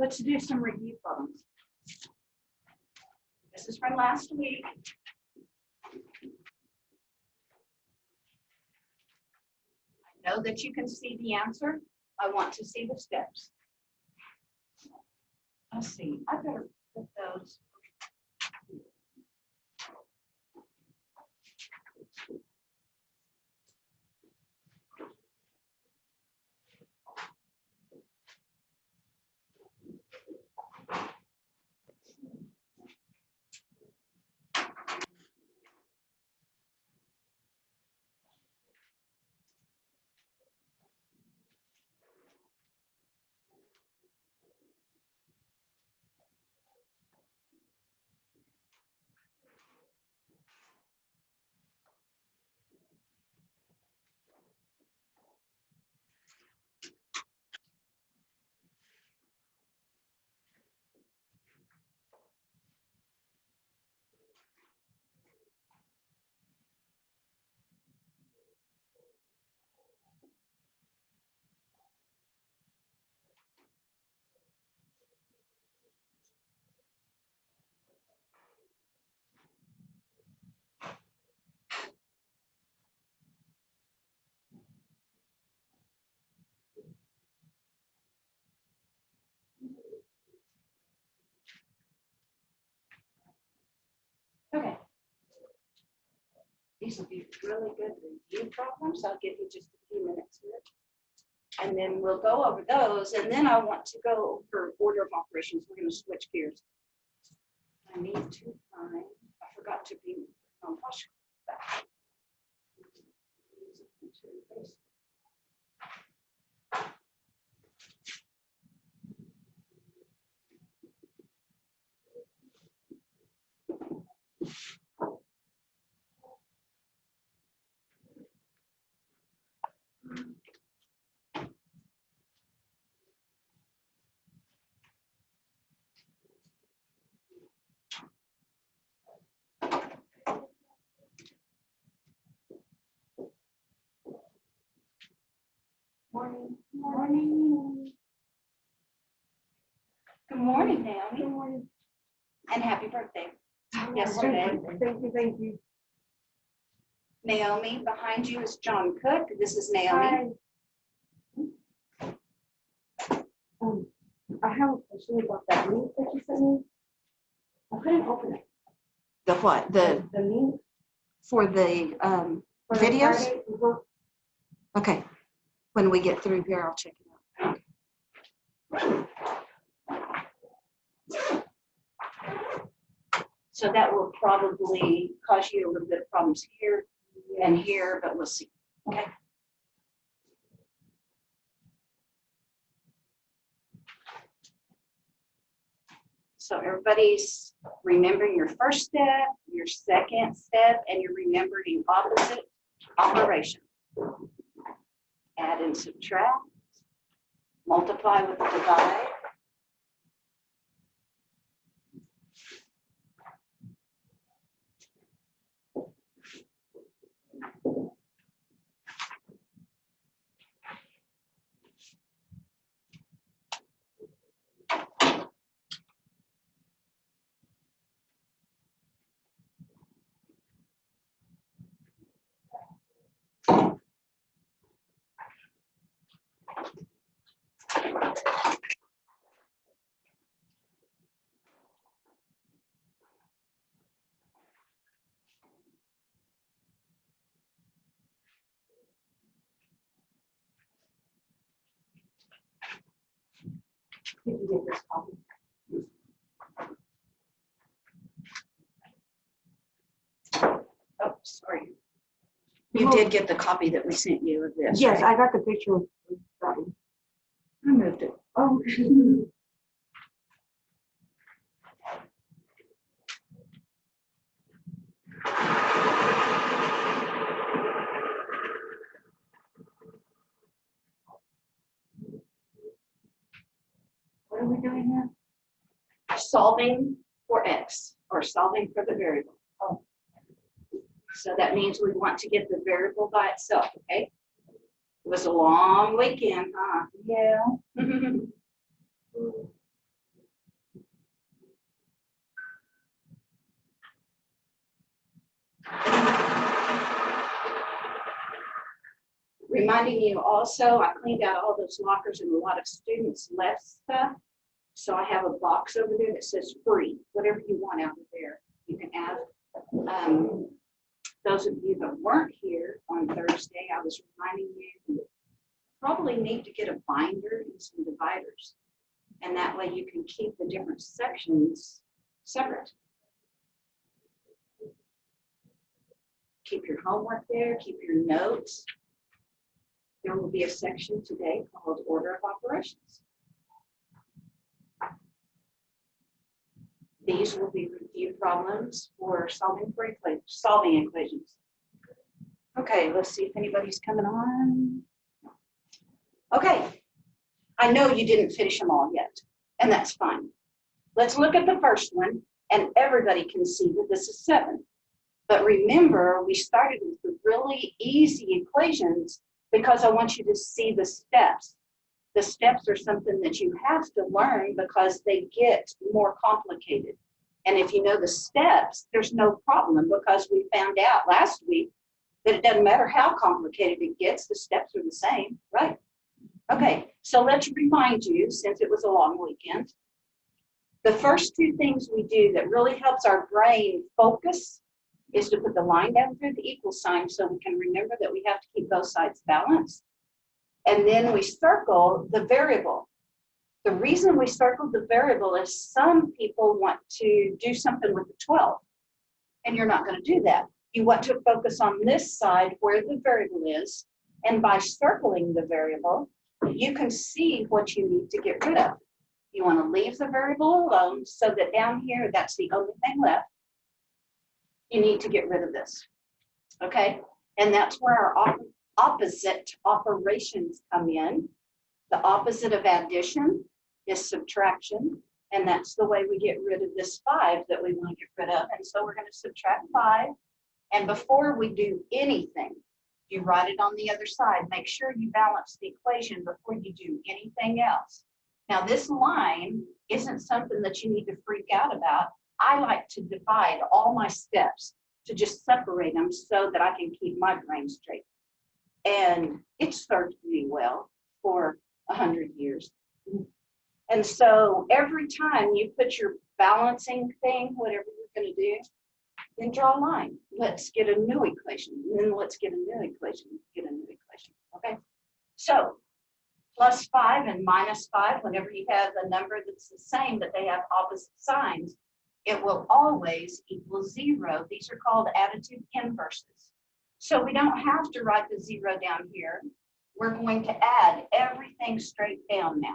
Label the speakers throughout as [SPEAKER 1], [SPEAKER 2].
[SPEAKER 1] let's do some review problems. This is from last week. I know that you can see the answer. I want to see the steps. Let's see, I better put those. Okay. These will be really good review problems. I'll give you just a few minutes here. And then we'll go over those. And then I want to go over order of operations. We're going to switch gears. I need to find, I forgot to be on wash back. Morning. Morning. Good morning, Naomi.
[SPEAKER 2] Good morning.
[SPEAKER 1] And happy birthday yesterday.
[SPEAKER 2] Thank you, thank you.
[SPEAKER 1] Naomi, behind you is John Cook. This is Naomi.
[SPEAKER 2] Hi. I have a question about that link that you sent me. I couldn't open it.
[SPEAKER 1] The what? The
[SPEAKER 2] link
[SPEAKER 1] for the
[SPEAKER 2] for the
[SPEAKER 1] videos?
[SPEAKER 2] Friday. Mhm.
[SPEAKER 1] Okay. When we get through here, I'll check it out. So that will probably cause you a little bit of problems here and here, but we'll see. Okay. So everybody's remembering your first step, your second step, and you're remembering opposite operations. Add and subtract, multiply with divide.
[SPEAKER 2] Did you get this copy?
[SPEAKER 1] Oh, sorry. You did get the copy that we sent you of this.
[SPEAKER 2] Yes,
[SPEAKER 1] right?
[SPEAKER 2] I got the picture of that one.
[SPEAKER 1] I moved it.
[SPEAKER 2] Oh.
[SPEAKER 1] What are we doing here? Solving for x, or solving for the variable. Oh. So that means we want to get the variable by itself, okay? It was a long weekend, huh?
[SPEAKER 2] Yeah.
[SPEAKER 1] Reminding you also, I cleaned out all those lockers and a lot of students left stuff. So I have a box over there that says free, whatever you want out of there, you can add. Those of you that weren't here on Thursday, I was reminding you probably need to get a binder and some dividers. And that way you can keep the different sections separate. Keep your homework there, keep your notes. There will be a section today called Order of Operations. These will be review problems for solving equations. Okay, let's see if anybody's coming on. Okay, I know you didn't finish them all yet, and that's fine. Let's look at the first one, and everybody can see that this is 7. But remember, we started with the really easy equations because I want you to see the steps. The steps are something that you have to learn because they get more complicated. And if you know the steps, there's no problem because we found out last week that it doesn't matter how complicated it gets, the steps are the same, right? Okay, so let's remind you, since it was a long weekend, the first 2 things we do that really helps our brain focus is to put the line down through the equal sign so we can remember that we have to keep both sides balanced. And then we circle the variable. The reason we circled the variable is some people want to do something with the 12, and you're not going to do that. You want to focus on this side where the variable is, and by circling the variable, you can see what you need to get rid of. You want to leave the variable alone so that down here, that's the only thing left. You need to get rid of this, okay? And that's where our opposite operations come in. The opposite of addition is subtraction, and that's the way we get rid of this 5 that we want to get rid of. And so we're going to subtract 5, and before we do anything, you write it on the other side. Make sure you balance the equation before you do anything else. Now, this line isn't something that you need to freak out about. I like to divide all my steps to just separate them so that I can keep my brain straight. And it served me well for 100 years. And so every time you put your balancing thing, whatever you're going to do, then draw a line. Let's get a new equation. And then let's get a new equation. Get a new equation. Okay? So plus 5 and minus 5, whenever you have a number that's the same, but they have opposite signs, it will always equal 0. These are called additive inverses. So we don't have to write the 0 down here. We're going to add everything straight down now.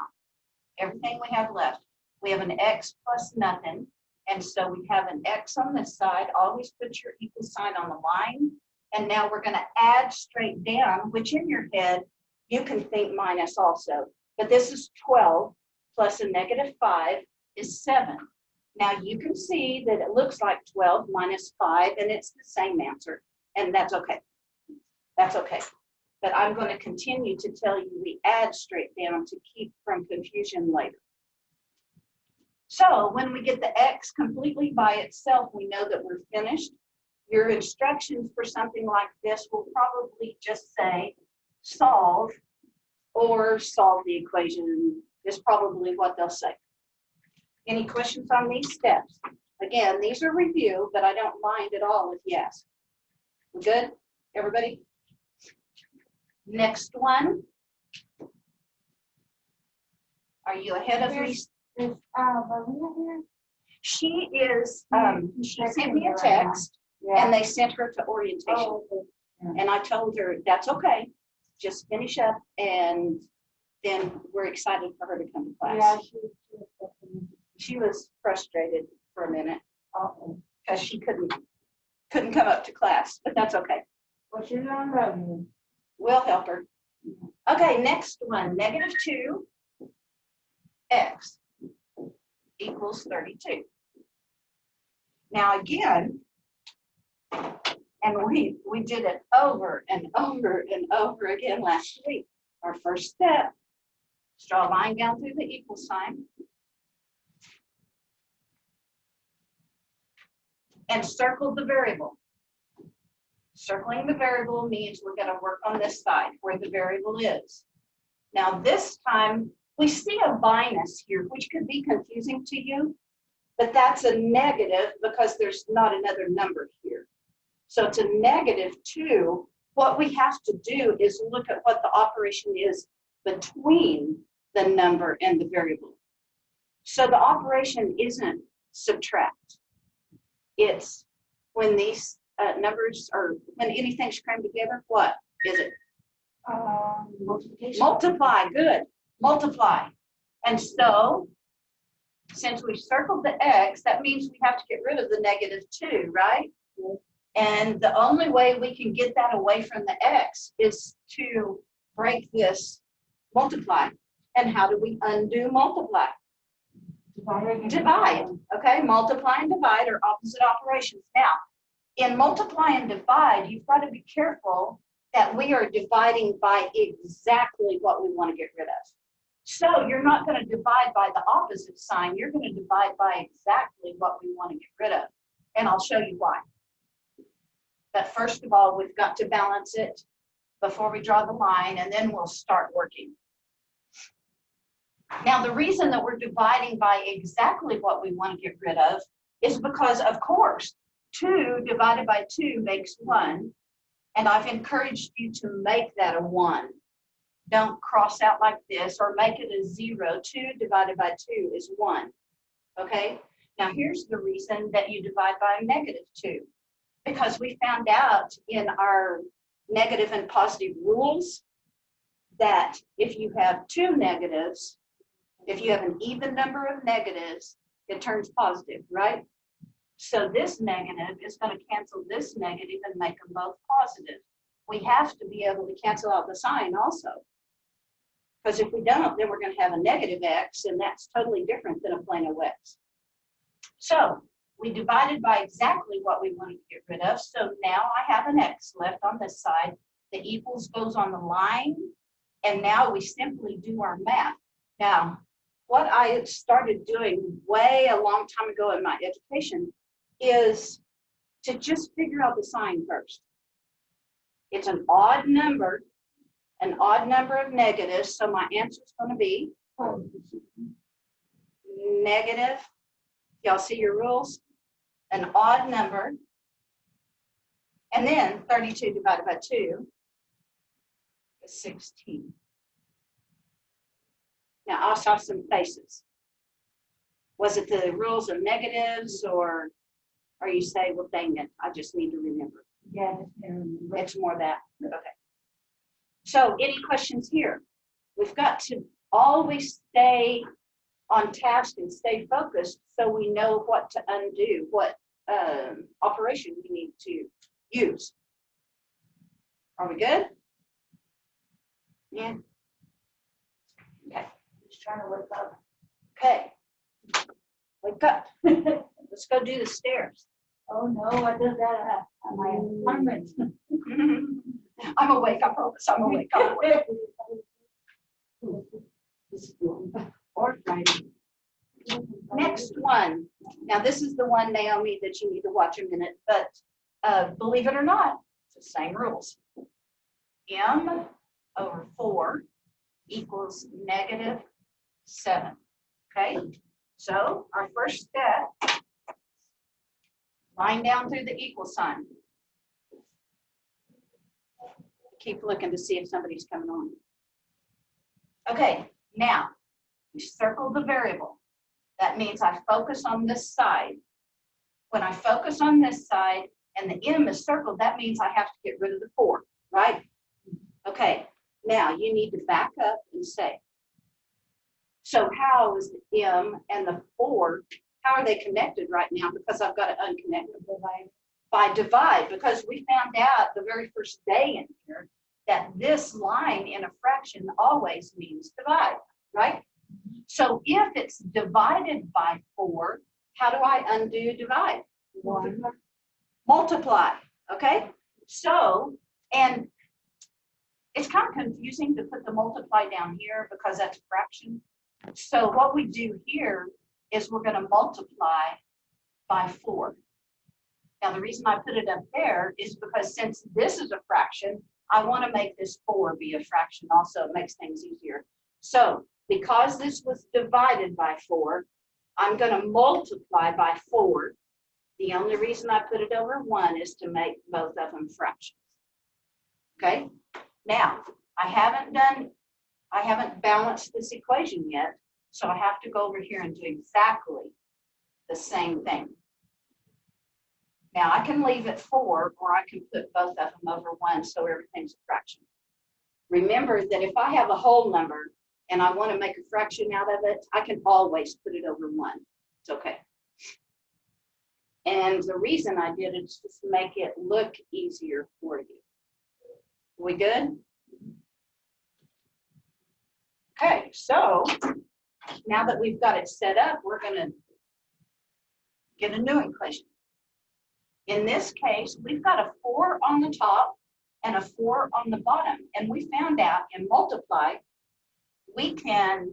[SPEAKER 1] Everything we have left. We have an x plus nothing. And so we have an x on this side. Always put your equal sign on the line. And now we're going to add straight down, which in your head, you can think minus also. But this is 12 plus a negative 5 is 7. Now you can see that it looks like 12 minus 5, and it's the same answer. And that's okay. That's okay. But I'm going to continue to tell you we add straight down to keep from confusion later. So when we get the x completely by itself, we know that we're finished. Your instructions for something like this will probably just say solve or solve the equation is probably what they'll say. Any questions on these steps? Again, these are review, but I don't mind at all if you ask. We good, everybody? Next one. Are you ahead of me?
[SPEAKER 2] Is Maria here?
[SPEAKER 1] She is, she sent me a text, and they sent her to orientation.
[SPEAKER 2] Oh, okay. Yeah.
[SPEAKER 1] And I told her, that's okay. Just finish up, and then we're excited for her to come to class.
[SPEAKER 2] Yeah,
[SPEAKER 1] She was frustrated for a minute
[SPEAKER 2] awesome.
[SPEAKER 1] because she couldn't come up to class, but that's okay.
[SPEAKER 2] Well, she's on road.
[SPEAKER 1] We'll help her. Okay, next one, negative 2x equals 32. Now again, and we did it over and over and over again last week. Our first step, draw a line down through the equal sign. And circle the variable. Circling the variable means we're going to work on this side where the variable is. Now this time we see a minus here, which could be confusing to you, but that's a negative because there's not another number here. So it's a -2. What we have to do is look at what the operation is between the number and the variable. So the operation isn't subtract. It's when these numbers are, when anything's crammed together, what is it?
[SPEAKER 2] Multiplication.
[SPEAKER 1] Multiply, good, multiply. And so, since we circled the X, that means we have to get rid of the -2, right?
[SPEAKER 2] Yes.
[SPEAKER 1] And the only way we can get that away from the X is to break this multiply. And how do we undo multiply? Divide, okay? Multiply and divide are opposite operations. Now, in multiply and divide, you've got to be careful that we are dividing by exactly what we want to get rid of. So you're not going to divide by the opposite sign. You're going to divide by exactly what we want to get rid of. And I'll show you why. But first of all, we've got to balance it before we draw the line, and then we'll start working. Now, the reason that we're dividing by exactly what we want to get rid of is because, of course, 2 divided by 2 makes 1. And I've encouraged you to make that a 1. Don't cross out like this or make it a 0. 2 divided by 2 is 1. Okay? Now, here's the reason that you divide by a -2. Because we found out in our negative and positive rules that if you have 2 negatives, if you have an even number of negatives, it turns positive, right? So this negative is going to cancel this negative and make them both positive. We have to be able to cancel out the sign also. Because if we don't, then we're going to have a -x, and that's totally different than a plain old X. So we divided by exactly what we wanted to get rid of. So now I have an X left on this side. The equals goes on the line. And now we simply do our math. Now, what I started doing way a long time ago in my education is to just figure out the sign first. It's an odd number of negatives, so my answer is going to be negative. Y'all see your rules? An odd number. And then 32 divided by 2 is 16. Now, I saw some faces. Was it the rules of negatives, or you say, well, dang it, I just need to remember?
[SPEAKER 2] Yeah,
[SPEAKER 1] It's more that. Okay. So any questions here? We've got to always stay on task and stay focused so we know what to undo, what operation we need to use. Are we good? Yeah. Okay.
[SPEAKER 2] just trying to wake up.
[SPEAKER 1] Okay. Wake up. Let's go do the stairs.
[SPEAKER 2] Oh no, I did that at my apartment.
[SPEAKER 1] I'm awake, I promise. I'm awake. I'm awake.
[SPEAKER 2] Or Friday.
[SPEAKER 1] Next one. Now, this is the one, Naomi, that you need to watch a minute, but believe it or not, it's the same rules. M over 4 equals -7. Okay? So, our first step, line down through the equal sign. Keep looking to see if somebody's coming on. Okay, now, we circle the variable. That means I focus on this side. When I focus on this side and the M is circled, that means I have to get rid of the 4, right? Okay, now you need to back up and say, so how is the M and the 4, how are they connected right now? Because I've got to unconnect them by divide, because we found out the very first day in here that this line in a fraction always means divide, right? So if it's divided by 4, how do I undo divide?
[SPEAKER 2] 1.
[SPEAKER 1] Multiply, okay? So, and it's kind of confusing to put the multiply down here because that's a fraction. So what we do here is we're going to multiply by 4. Now, the reason I put it up there is because since this is a fraction, I want to make this 4 be a fraction also. It makes things easier. So because this was divided by 4, I'm going to multiply by 4. The only reason I put it over 1 is to make both of them fractions. Okay? Now, I haven't balanced this equation yet, so I have to go over here and do exactly the same thing. Now, I can leave it 4, or I can put both of them over 1 so everything's a fraction. Remember that if I have a whole number and I want to make a fraction out of it, I can always put it over 1. It's okay. And the reason I did it is just to make it look easier for you. We good? Okay, so now that we've got it set up, we're going to get a new equation. In this case, we've got a 4 on the top and a 4 on the bottom. And we found out in multiply, we can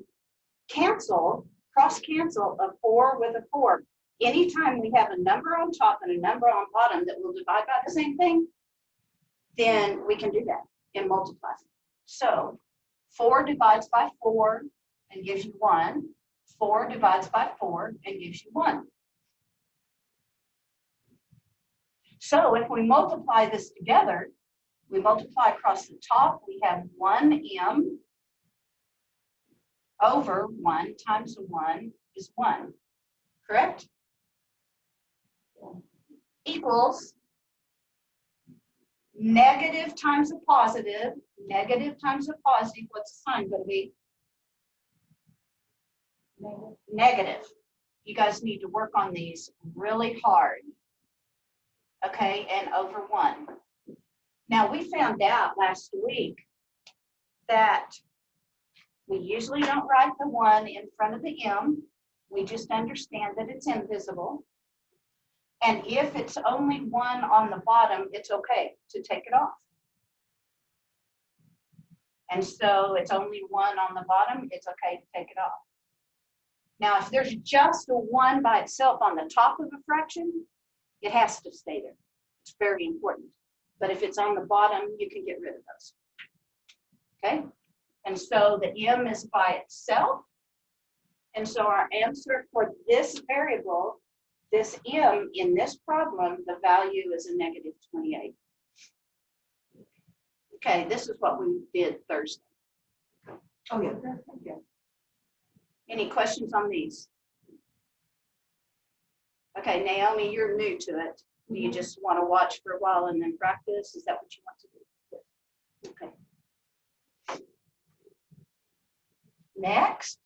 [SPEAKER 1] cross-cancel a 4 with a 4. Anytime we have a number on top and a number on bottom that will divide by the same thing, then we can do that in multiply. So 4 divides by 4 and gives you 1. 4 divides by 4 and gives you 1. So if we multiply this together, we multiply across the top, we have 1m over 1 times 1 is 1, correct? Equals negative times a positive, what's the sign going to be? Negative. You guys need to work on these really hard. Okay, and over 1. Now, we found out last week that we usually don't write the 1 in front of the m. We just understand that it's invisible. And if it's only 1 on the bottom, it's okay to take it off. And so it's only 1 on the bottom, it's okay to take it off. Now, if there's just a 1 by itself on the top of a fraction, it has to stay there. It's very important. But if it's on the bottom, you can get rid of those. Okay? And so the m is by itself. And so our answer for this variable, this m in this problem, the value is a negative 28. Okay, this is what we did Thursday. Oh, yeah. Any questions on these? Okay, Naomi, you're new to it. Do you just want to watch for a while and then practice? Is that what you want to do? Okay. Next,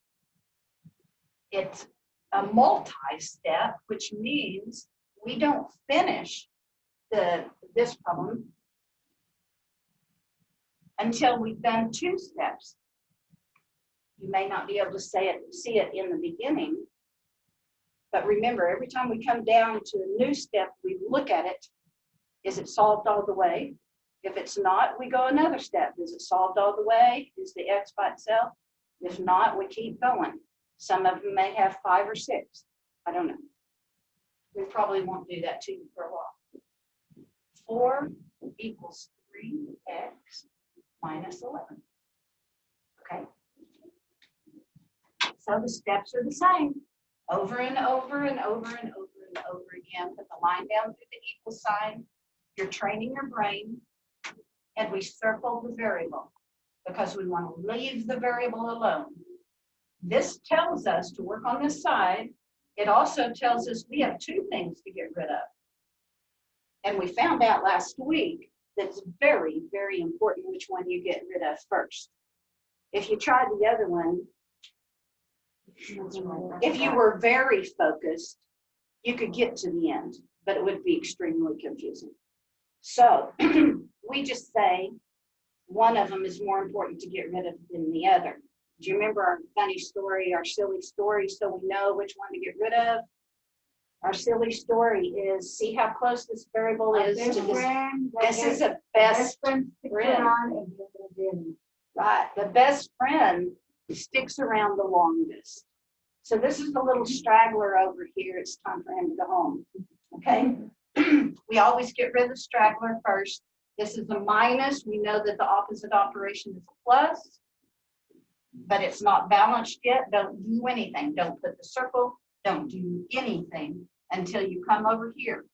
[SPEAKER 1] it's a multi-step, which means we don't finish this problem until we've done 2 steps. You may not be able to see it in the beginning, but remember, every time we come down to a new step, we look at it. Is it solved all the way? If it's not, we go another step. Is it solved all the way? Is the x by itself? If not, we keep going. Some of them may have 5 or 6. I don't know. We probably won't do that to you for a while. 4 equals 3x minus 11. Okay. So the steps are the same. Over and over and over and over and over again. Put the line down through the equal sign. You're training your brain. And we circle the variable because we want to leave the variable alone. This tells us to work on this side. It also tells us we have 2 things to get rid of. And we found out last week that it's very, very important which one you get rid of first. If you try the other one, if you were very focused, you could get to the end, but it would be extremely confusing. So we just say one of them is more important to get rid of than the other. Do you remember our funny story, our silly story, so we know which one to get rid of? Our silly story is, see how close this variable is to this. This is a best friend. Right, the best friend sticks around the longest. So this is the little straggler over here. It's time for him to go home. Okay, We always get rid of the straggler first. This is a minus. We know that the opposite operation is a plus, but it's not balanced yet. Don't do anything. Don't put the circle. Don't do anything until you come over here.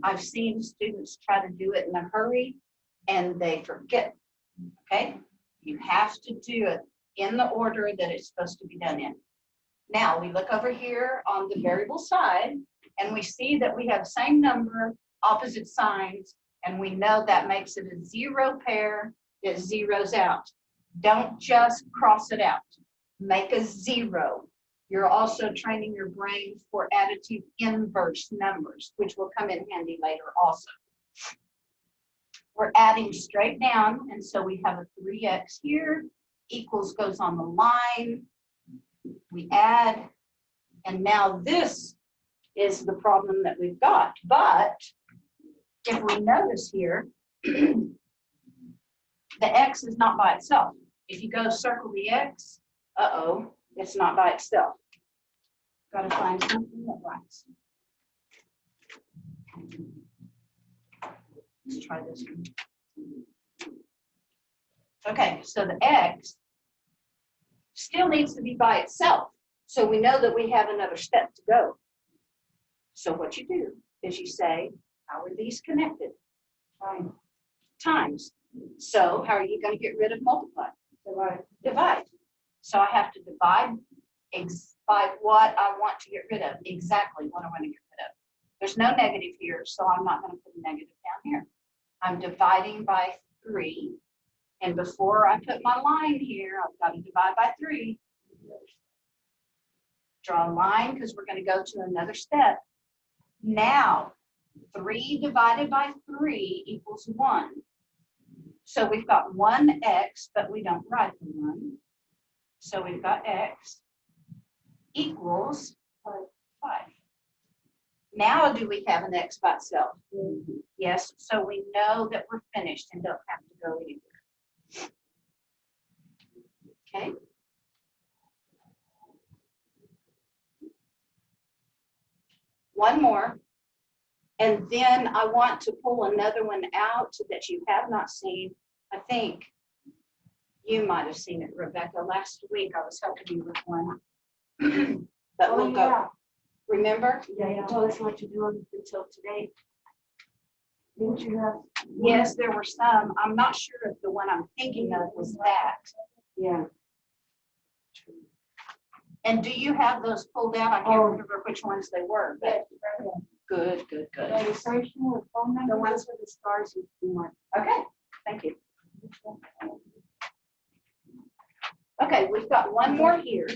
[SPEAKER 1] I've seen students try to do it in a hurry and they forget, okay? You have to do it in the order that it's supposed to be done in. Now we look over here on the variable side and we see that we have the same number, opposite signs, and we know that makes it a zero pair. It zeroes out. Don't just cross it out. Make a zero. You're also training your brain for additive inverse numbers, which will come in handy later also. We're adding straight down, and so we have a 3x here. Equals goes on the line. We add, and now this is the problem that we've got. But if we notice here, the x is not by itself. If you go circle the x, it's not by itself. Got to find something that writes. Let's try this one. Okay, so the x still needs to be by itself. So we know that we have another step to go. So what you do is you say, how are these connected? Times. So how are you going to get rid of multiply? Divide. So I have to divide by what I want to get rid of. Exactly what I want to get rid of. There's no negative here, so I'm not going to put a negative down here. I'm dividing by 3. And before I put my line here, I've got to divide by 3. Draw a line because we're going to go to another step. Now, 3 divided by 3 equals 1. So we've got 1x, but we don't write the 1. So we've got x equals 5. Now do we have an x by itself? Yes, so we know that we're finished and don't have to go anywhere. Okay. One more. And then I want to pull another one out that you have not seen. I think you might have seen it, Rebecca. Last week I was helping you with one. But we'll go. Remember?
[SPEAKER 2] Yeah, you told us what to do until today. Didn't you have?
[SPEAKER 1] Yes, there were some. I'm not sure if the one I'm thinking of was that.
[SPEAKER 2] Yeah.
[SPEAKER 1] And do you have those pulled out? I can't remember which ones they were. But good.
[SPEAKER 2] Registration with phone number. The ones with the stars you want.
[SPEAKER 1] Okay, thank you. Okay, we've got one more here.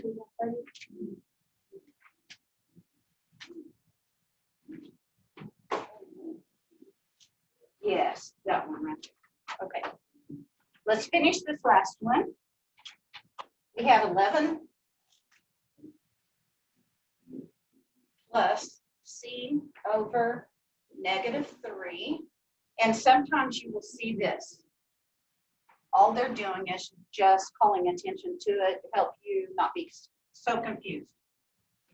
[SPEAKER 1] Yes, that one right there. Okay, let's finish this last one. We have 11 plus c over -3. And sometimes you will see this. All they're doing is just calling attention to it to help you not be so confused.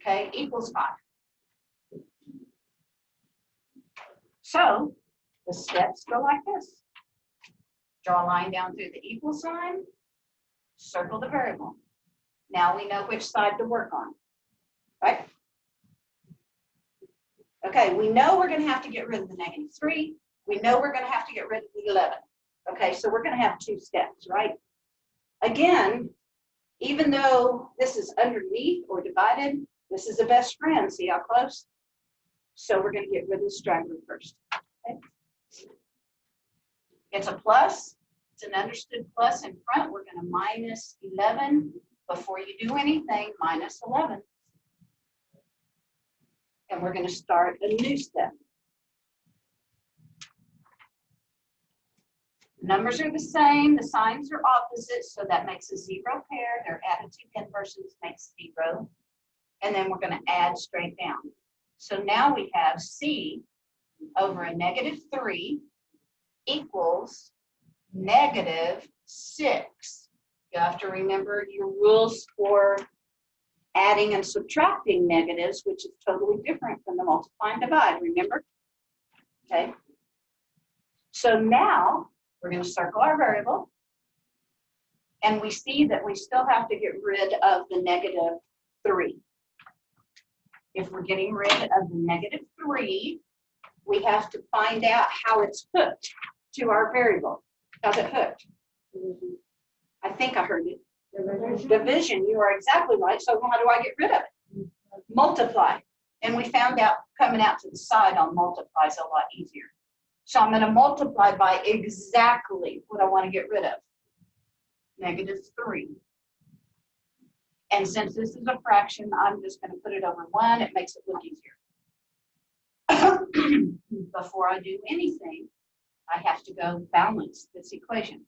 [SPEAKER 1] Okay, equals 5. So the steps go like this. Draw a line down through the equal sign, circle the variable. Now we know which side to work on, right? Okay, we know we're going to have to get rid of the -3. We know we're going to have to get rid of the 11. Okay, so we're going to have 2 steps, right? Again, even though this is underneath or divided, this is a best friend. See how close? So we're going to get rid of the straggler first. Okay? It's a plus. It's an understood plus in front. We're going to -11. Before you do anything, -11. And we're going to start a new step. Numbers are the same, the signs are opposite, so that makes a 0 pair. Their additive inverses makes 0. And then we're going to add straight down. So now we have c over a -3 equals -6. You have to remember your rules for adding and subtracting negatives, which is totally different from the multiply and divide, remember? Okay. So now we're going to circle our variable. And we see that we still have to get rid of the -3. If we're getting rid of the -3, we have to find out how it's hooked to our variable. How's it hooked? I think I heard it. Division, you are exactly right. So how do I get rid of it? Multiply. And we found out coming out to the side on multiply is a lot easier. So I'm going to multiply by exactly what I want to get rid of. -3. And since this is a fraction, I'm just going to put it over 1. It makes it look easier. Before I do anything, I have to go balance this equation.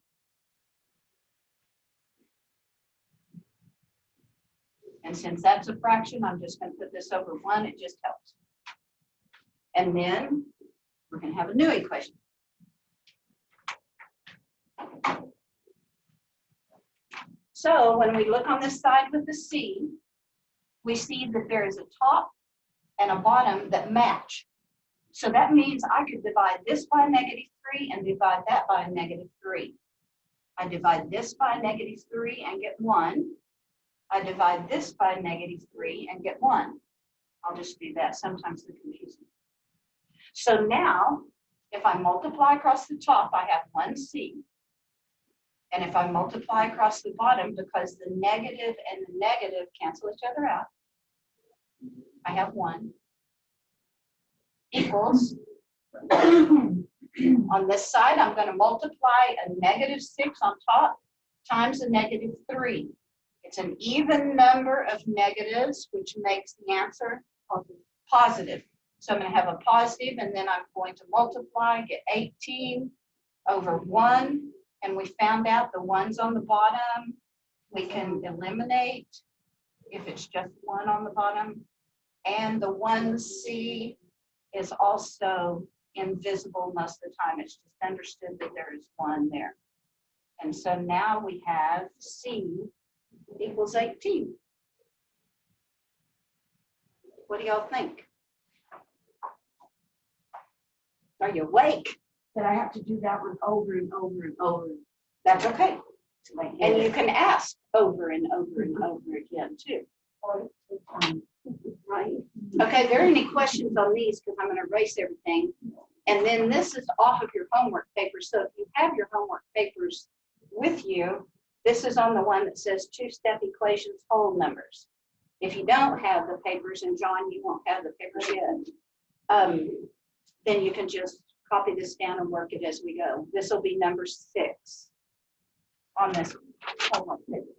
[SPEAKER 1] And since that's a fraction, I'm just going to put this over 1. It just helps. And then we're going to have a new equation. So when we look on this side with the C, we see that there is a top and a bottom that match. So that means I could divide this by -3 and divide that by -3. I divide this by -3 and get 1. I divide this by -3 and get 1. I'll just do that. Sometimes they're confusing. So now, if I multiply across the top, I have 1C. And if I multiply across the bottom, because the negative and the negative cancel each other out, I have 1 equals, on this side, I'm going to multiply a -6 on top times a -3. It's an even number of negatives, which makes the answer positive. So I'm going to have a positive, and then I'm going to multiply, get 18 over 1. And we found out the ones on the bottom, we can eliminate if it's just 1 on the bottom. And the 1C is also invisible most of the time. It's just understood that there is 1 there. And so now we have C equals 18. What do y'all think? Are you awake?
[SPEAKER 2] That I have to do that one over and over and over.
[SPEAKER 1] That's okay. And you can ask over and over and over again too. Right? Okay, there are any questions on these because I'm going to erase everything. And then this is off of your homework paper. So if you have your homework papers with you, this is on the one that says two-step equations, whole numbers. If you don't have the papers, and John, you won't have the papers yet, then you can just copy this down and work it as we go. This will be number 6 on this homework paper.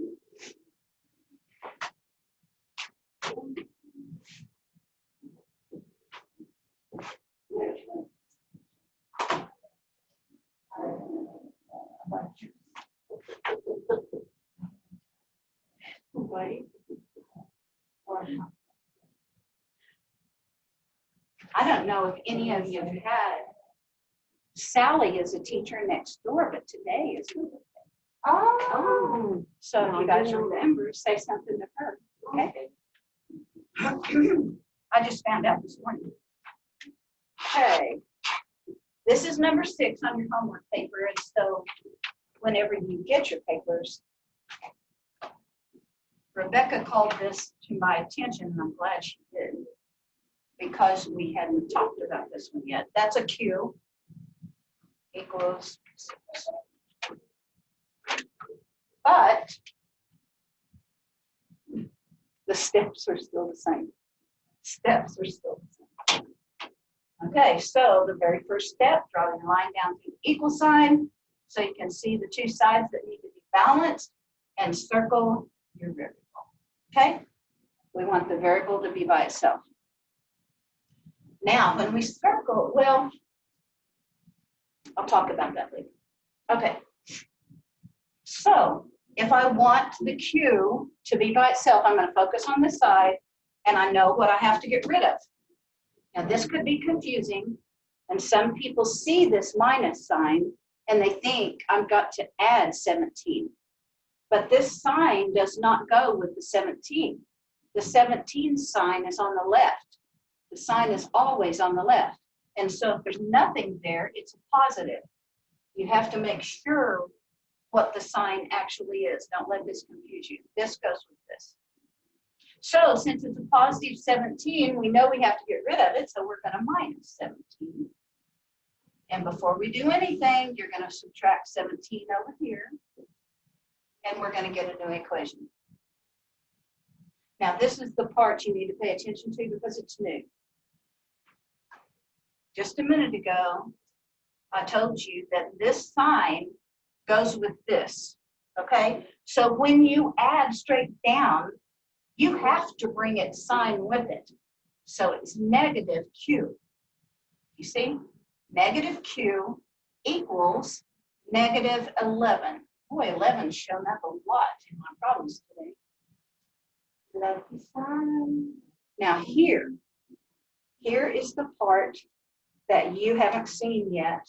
[SPEAKER 1] Wait. I don't know if any of you have had, Sally is a teacher next door, but today is her birthday.
[SPEAKER 2] Oh.
[SPEAKER 1] So if you guys remember, say something to her, okay? I just found out this morning. Okay. This is number 6 on your homework paper, and so whenever you get your papers, Rebecca called this to my attention, and I'm glad she did, because we hadn't talked about this one yet. That's a Q equals 6. But the steps are still the same. Steps are still the same. Okay, so the very first step, drawing a line down to the equal sign so you can see the two sides that need to be balanced, and circle your variable. Okay? We want the variable to be by itself. Now, when we circle, well, I'll talk about that later. Okay. So, if I want the Q to be by itself, I'm going to focus on this side, and I know what I have to get rid of. Now, this could be confusing, and some people see this minus sign, and they think I've got to add 17. But this sign does not go with the 17. The 17 sign is on the left. The sign is always on the left. And so if there's nothing there, it's a positive. You have to make sure what the sign actually is. Don't let this confuse you. This goes with this. So since it's a positive 17, we know we have to get rid of it, so we're going to minus 17. And before we do anything, you're going to subtract 17 over here, and we're going to get a new equation. Now, this is the part you need to pay attention to because it's new. Just a minute ago, I told you that this sign goes with this, okay? So when you add straight down, you have to bring its sign with it. So it's negative Q. You see? Negative Q equals negative 11. Boy, 11's shown up a lot in my problems today. Now here is the part that you haven't seen yet,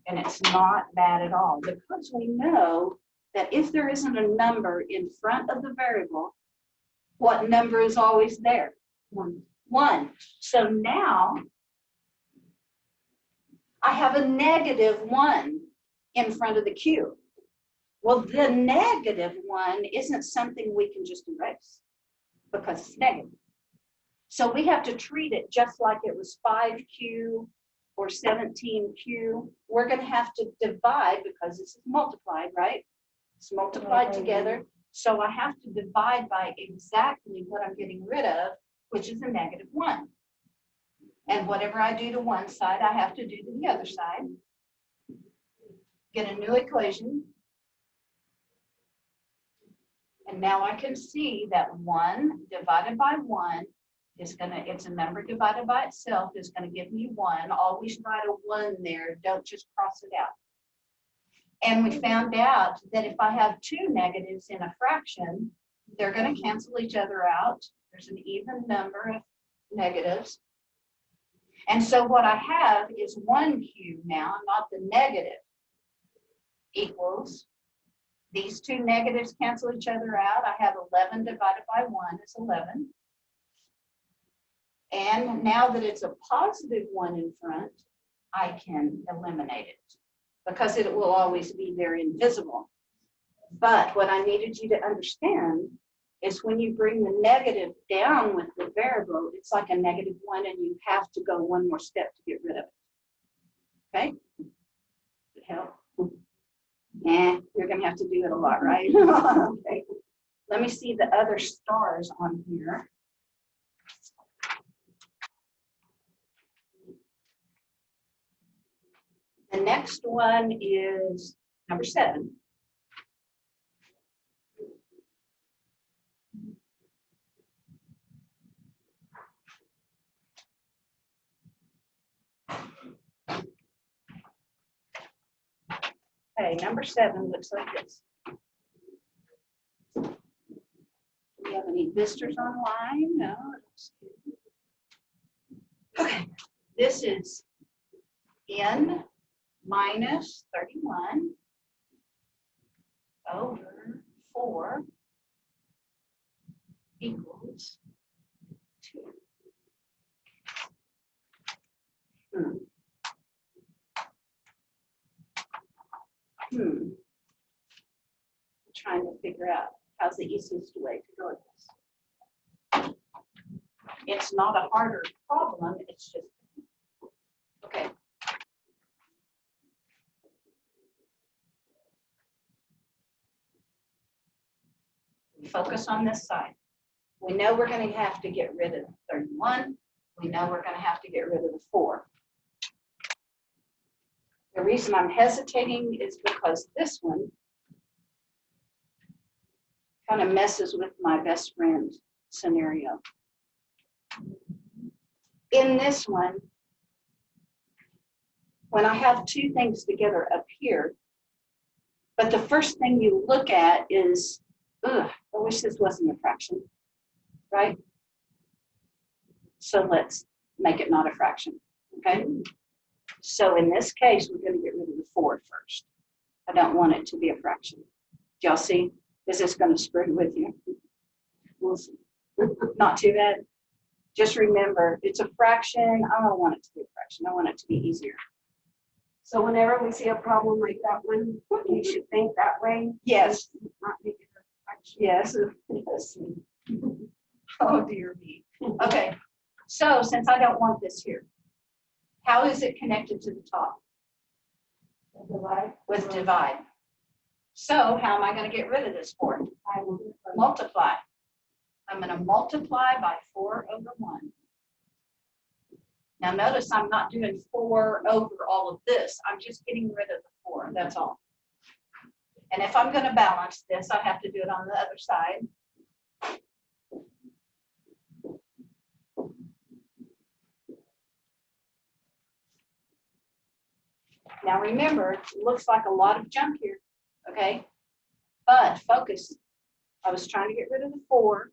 [SPEAKER 1] and it's not bad at all, because we know that if there isn't a number in front of the variable, what number is always there? 1. 1. So now I have a negative 1 in front of the Q. Well, the negative 1 isn't something we can just erase because it's negative. So we have to treat it just like it was 5Q or 17Q. We're going to have to divide because this is multiplied, right? It's multiplied together. So I have to divide by exactly what I'm getting rid of, which is a negative 1. And whatever I do to one side, I have to do to the other side. Get a new equation. And now I can see that 1 divided by 1 is it's a number divided by itself is going to give me 1. Always write a 1 there. Don't just cross it out. And we found out that if I have 2 negatives in a fraction, they're going to cancel each other out. There's an even number of negatives. And so what I have is 1Q now, not the negative, equals, these 2 negatives cancel each other out. I have 11 divided by 1 is 11. And now that it's a positive 1 in front, I can eliminate it because it will always be there invisible. But what I needed you to understand is when you bring the negative down with the variable, it's like a negative 1 and you have to go one more step to get rid of it. Okay? Does it help? You're going to have to do it a lot, right? Okay. Let me see the other stars on here. The next one is number 7. Okay, number 7 looks like this. Do we have any visitors online? No. Okay, this is n minus 31 over 4 equals 2. I'm trying to figure out how's the easiest way to go with this. It's not a harder problem, it's just, okay. Focus on this side. We know we're going to have to get rid of 31. We know we're going to have to get rid of the 4. The reason I'm hesitating is because this one kind of messes with my best friend scenario. In this one, when I have 2 things together up here, but the first thing you look at is, ugh, I wish this wasn't a fraction, right? So let's make it not a fraction, okay? So in this case, we're going to get rid of the 4 first. I don't want it to be a fraction. Do y'all see? Is this going to spread with you? We'll see. Not too bad. Just remember, it's a fraction. I don't want it to be a fraction. I want it to be easier.
[SPEAKER 2] So whenever we see a problem like that one, we should think that way.
[SPEAKER 1] Yes.
[SPEAKER 2] Not make it a fraction.
[SPEAKER 1] Yes. Yes. Oh, dear me. Okay. So since I don't want this here, how is it connected to the top?
[SPEAKER 2] Divide.
[SPEAKER 1] With divide. So how am I going to get rid of this 4?
[SPEAKER 2] I will
[SPEAKER 1] Multiply. I'm going to multiply by 4/1. Now notice I'm not doing 4 over all of this. I'm just getting rid of the 4. That's all. And if I'm going to balance this, I have to do it on the other side. Now remember, it looks like a lot of junk here, okay? But focus. I was trying to get rid of the 4.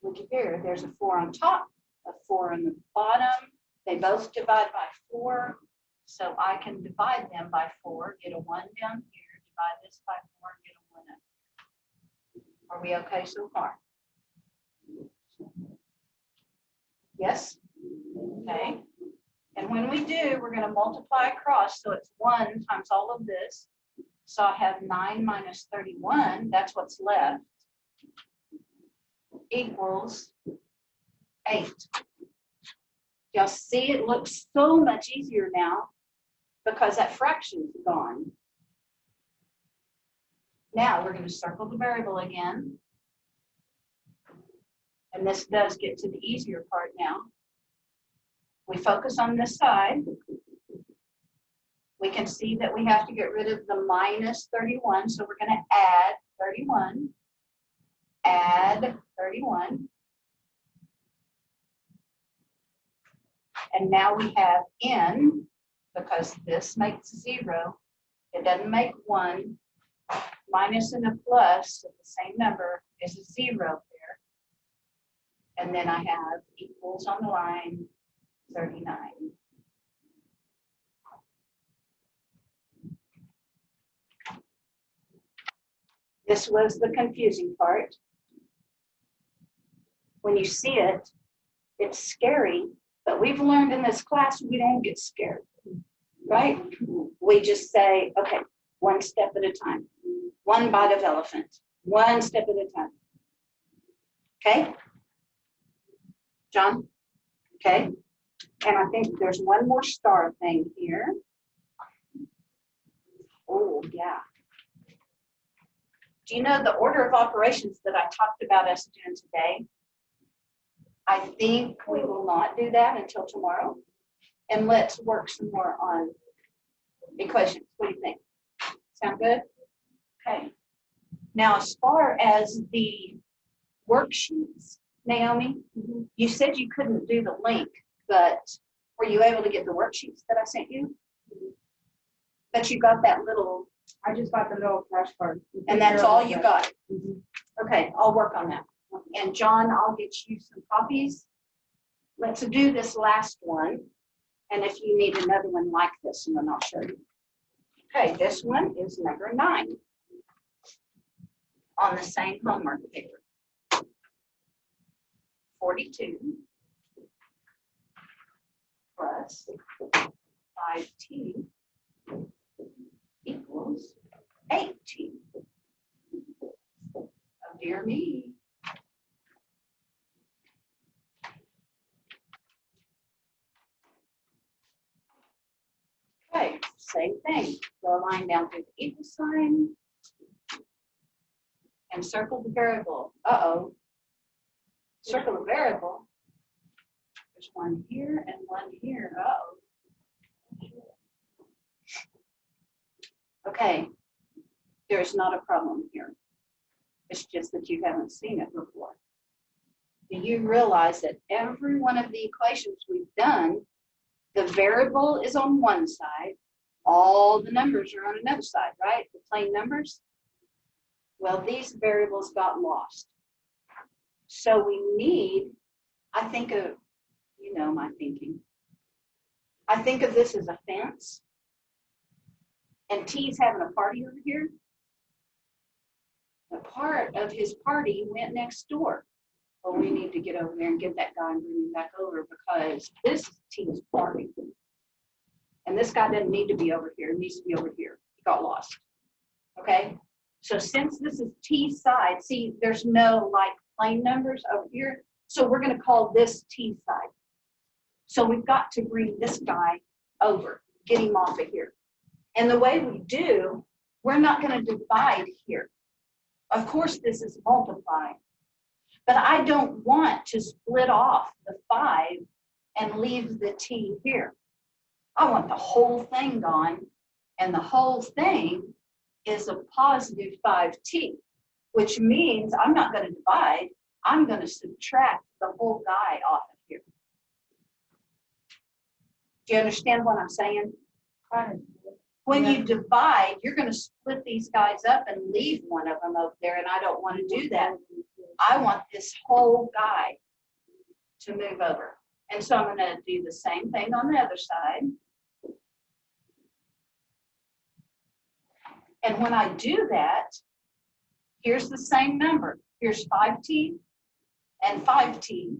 [SPEAKER 1] Look at here, there's a 4 on top, a 4 on the bottom. They both divide by 4, so I can divide them by 4, get a 1 down here, divide this by 4, get a 1 up here. Are we okay so far? Yes? Okay. And when we do, we're going to multiply across, so it's 1 times all of this. So I have 9 minus 31, that's what's left, equals 8. Y'all see it looks so much easier now because that fraction's gone. Now we're going to circle the variable again. And this does get to the easier part now. We focus on this side. We can see that we have to get rid of the minus 31, so we're going to add 31. Add 31. And now we have n, because this makes 0. It doesn't make 1. Minus and a plus of the same number is a 0 there. And then I have equals on the line 39. This was the confusing part. When you see it, it's scary, but we've learned in this class we don't get scared, right? We just say, okay, one step at a time, one bite of elephant, one step at a time. Okay? John? Okay? And I think there's one more star thing here. Oh, yeah. Do you know the order of operations that I talked about us doing today? I think we will not do that until tomorrow. And let's work some more on equations. What do you think? Sound good? Okay. Now, as far as the worksheets, Naomi, you said you couldn't do the link, but were you able to get the worksheets that I sent you? But you got that little.
[SPEAKER 2] I just got the little flashcard.
[SPEAKER 1] And that's all you got? Okay, I'll work on that. And John, I'll get you some copies. Let's do this last one. And if you need another one like this, and then I'll show you. Okay, this one is number 9 on the same homework paper. 42 plus 5t equals 18. Oh, dear me. Okay, same thing. Draw a line down through the equal sign and circle the variable. Uh-oh. Circle the variable. There's one here and one here. Uh-oh. Okay, there's not a problem here. It's just that you haven't seen it before. Do you realize that every one of the equations we've done, the variable is on one side, all the numbers are on another side, right? The plain numbers. Well, these variables got lost. So we need, I think of, you know my thinking. I think of this as a fence. And T's having a party over here. A part of his party went next door. Well, we need to get over there and get that guy and bring him back over because this T is party. And this guy doesn't need to be over here. He needs to be over here. He got lost. Okay? So since this is T side, see, there's no like plane numbers over here. So we're going to call this T side. So we've got to bring this guy over, get him off of here. And the way we do, we're not going to divide here. Of course, this is multiplying. But I don't want to split off the 5 and leave the T here. I want the whole thing gone, and the whole thing is a positive 5T, which means I'm not going to divide. I'm going to subtract the whole guy off of here. Do you understand what I'm saying? When you divide, you're going to split these guys up and leave one of them over there, and I don't want to do that. I want this whole guy to move over. And so I'm going to do the same thing on the other side. And when I do that, here's the same number. Here's 5T and 5T.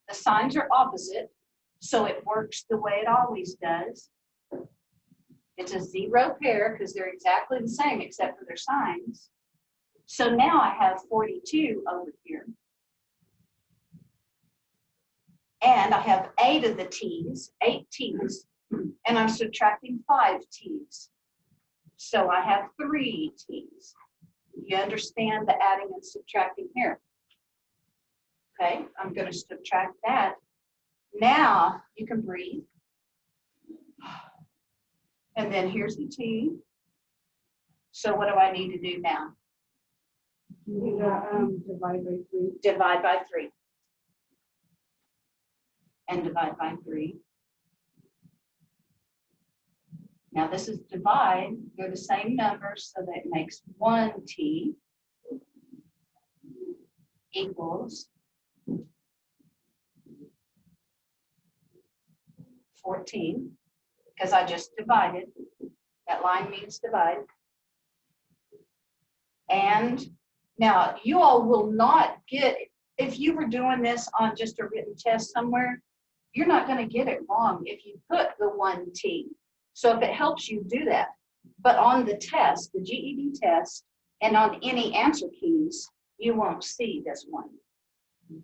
[SPEAKER 1] The signs are opposite, so it works the way it always does. It's a zero pair because they're exactly the same except for their signs. So now I have 42 over here. And I have 8 of the T's, 8 T's, and I'm subtracting 5 T's. So I have 3 T's. You understand the adding and subtracting here? Okay, I'm going to subtract that. Now you can breathe. And then here's the T. So what do I need to do now?
[SPEAKER 2] Divide by 3.
[SPEAKER 1] Divide by 3. And divide by 3. Now this is divide. They're the same numbers, so that makes 1T equals 14, because I just divided. That line means divide. And now you all will not get, if you were doing this on just a written test somewhere, you're not going to get it wrong if you put the 1T. So if it helps you, do that. But on the test, the GED test, and on any answer keys, you won't see this one.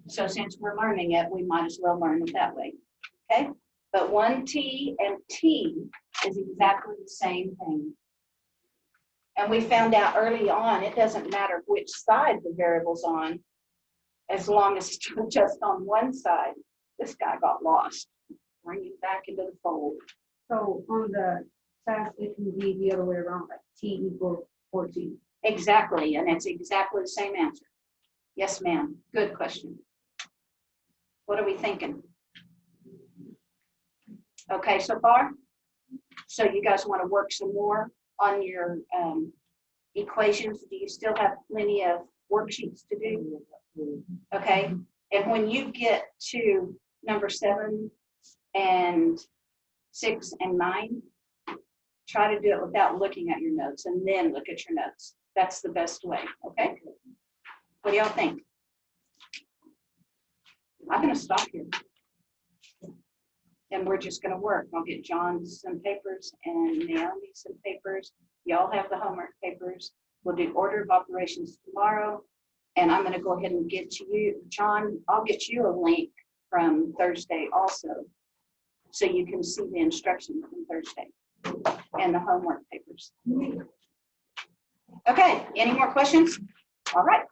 [SPEAKER 1] So since we're learning it, we might as well learn it that way. Okay? But 1T and T is exactly the same thing. And we found out early on, it doesn't matter which side the variable's on, as long as it's just on one side. This guy got lost. Bring him back into the fold.
[SPEAKER 2] So on the test, it can be the other way around, like T equals 14.
[SPEAKER 1] Exactly, and it's exactly the same answer. Yes, ma'am. Good question. What are we thinking? Okay, so far? So you guys want to work some more on your equations? Do you still have plenty of worksheets to do? Okay, and when you get to number 7 and 6 and 9, try to do it without looking at your notes and then look at your notes. That's the best way, okay? What do y'all think? I'm going to stop here. And we're just going to work. I'll get John some papers and Naomi some papers. Y'all have the homework papers. We'll do order of operations tomorrow. And I'm going to go ahead and get to you, John, I'll get you a link from Thursday also, so you can see the instructions from Thursday and the homework papers. Okay, any more questions? All right.